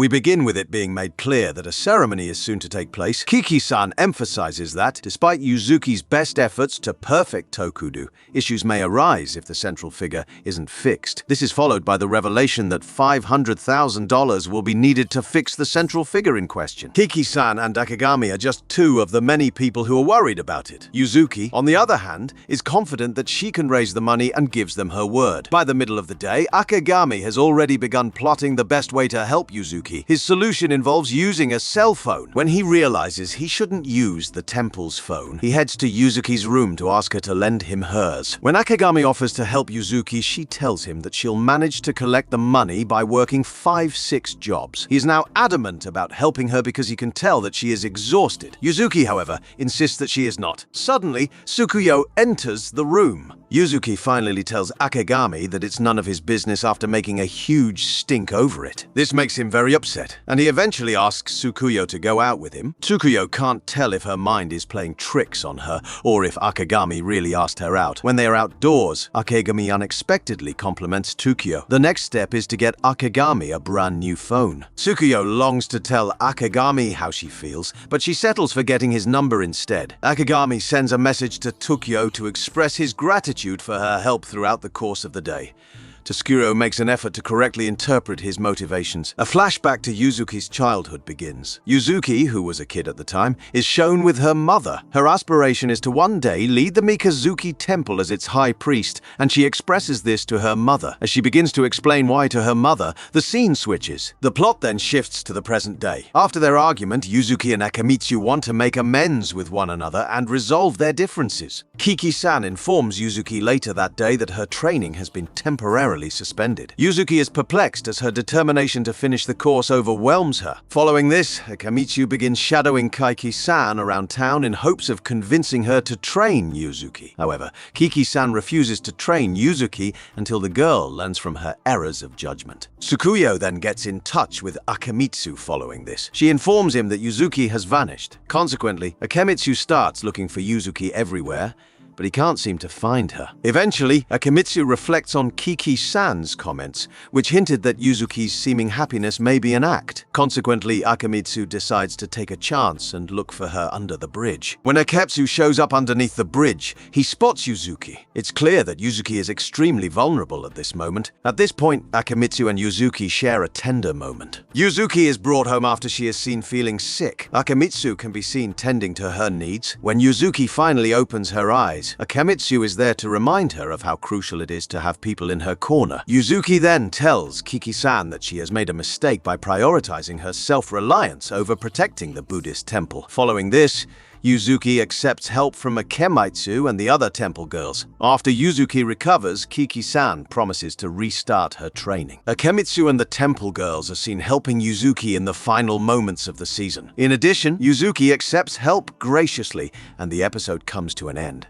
We begin with it being made clear that a ceremony is soon to take place. Kiki-san emphasizes that, despite Yuzuki's best efforts to perfect Tokudo, issues may arise if the central figure isn't fixed. This is followed by the revelation that $500,000 will be needed to fix the central figure in question. Kiki-san and Akagami are just two of the many people who are worried about it. Yuzuki, on the other hand, is confident that she can raise the money and gives them her word. By the middle of the day, Akagami has already begun plotting the best way to help Yuzuki. His solution involves using a cell phone. When he realizes he shouldn't use the temple's phone, he heads to Yuzuki's room to ask her to lend him hers. When Akagami offers to help Yuzuki, she tells him that she'll manage to collect the money by working 5-6 jobs. He is now adamant about helping her because he can tell that she is exhausted. Yuzuki, however, insists that she is not. Suddenly, Tsukuyo enters the room. Yuzuki finally tells Akagami that it's none of his business after making a huge stink over it. This makes him very upset, and he eventually asks Tsukuyo to go out with him. Tsukuyo can't tell if her mind is playing tricks on her, or if Akagami really asked her out. When they are outdoors, Akagami unexpectedly compliments Tsukuyo. The next step is to get Akagami a brand new phone. Tsukuyo longs to tell Akagami how she feels, but she settles for getting his number instead. Akagami sends a message to Tsukuyo to express his gratitude for her help throughout the course of the day. Tsukuyo makes an effort to correctly interpret his motivations. A flashback to Yuzuki's childhood begins. Yuzuki, who was a kid at the time, is shown with her mother. Her aspiration is to one day lead the Mikazuki temple as its high priest, and she expresses this to her mother. As she begins to explain why to her mother, the scene switches. The plot then shifts to the present day. After their argument, Yuzuki and Akamitsu want to make amends with one another and resolve their differences. Kiki-san informs Yuzuki later that day that her training has been temporarily suspended. Yuzuki is perplexed as her determination to finish the course overwhelms her. Following this, Akamitsu begins shadowing Kiki-san around town in hopes of convincing her to train Yuzuki. However, Kiki-san refuses to train Yuzuki until the girl learns from her errors of judgment. Tsukuyo then gets in touch with Akamitsu following this. She informs him that Yuzuki has vanished. Consequently, Akamitsu starts looking for Yuzuki everywhere, but he can't seem to find her. Eventually, Akamitsu reflects on Kiki-san's comments, which hinted that Yuzuki's seeming happiness may be an act. Consequently, Akamitsu decides to take a chance and look for her under the bridge. When Aketsu shows up underneath the bridge, he spots Yuzuki. It's clear that Yuzuki is extremely vulnerable at this moment. At this point, Akamitsu and Yuzuki share a tender moment. Yuzuki is brought home after she is seen feeling sick. Akamitsu can be seen tending to her needs. When Yuzuki finally opens her eyes, Akamitsu is there to remind her of how crucial it is to have people in her corner. Yuzuki then tells Kiki-san that she has made a mistake by prioritizing her self-reliance over protecting the Buddhist temple. Following this, Yuzuki accepts help from Akamitsu and the other temple girls. After Yuzuki recovers, Kiki-san promises to restart her training. Akamitsu and the temple girls are seen helping Yuzuki in the final moments of the season. In addition, Yuzuki accepts help graciously, and the episode comes to an end.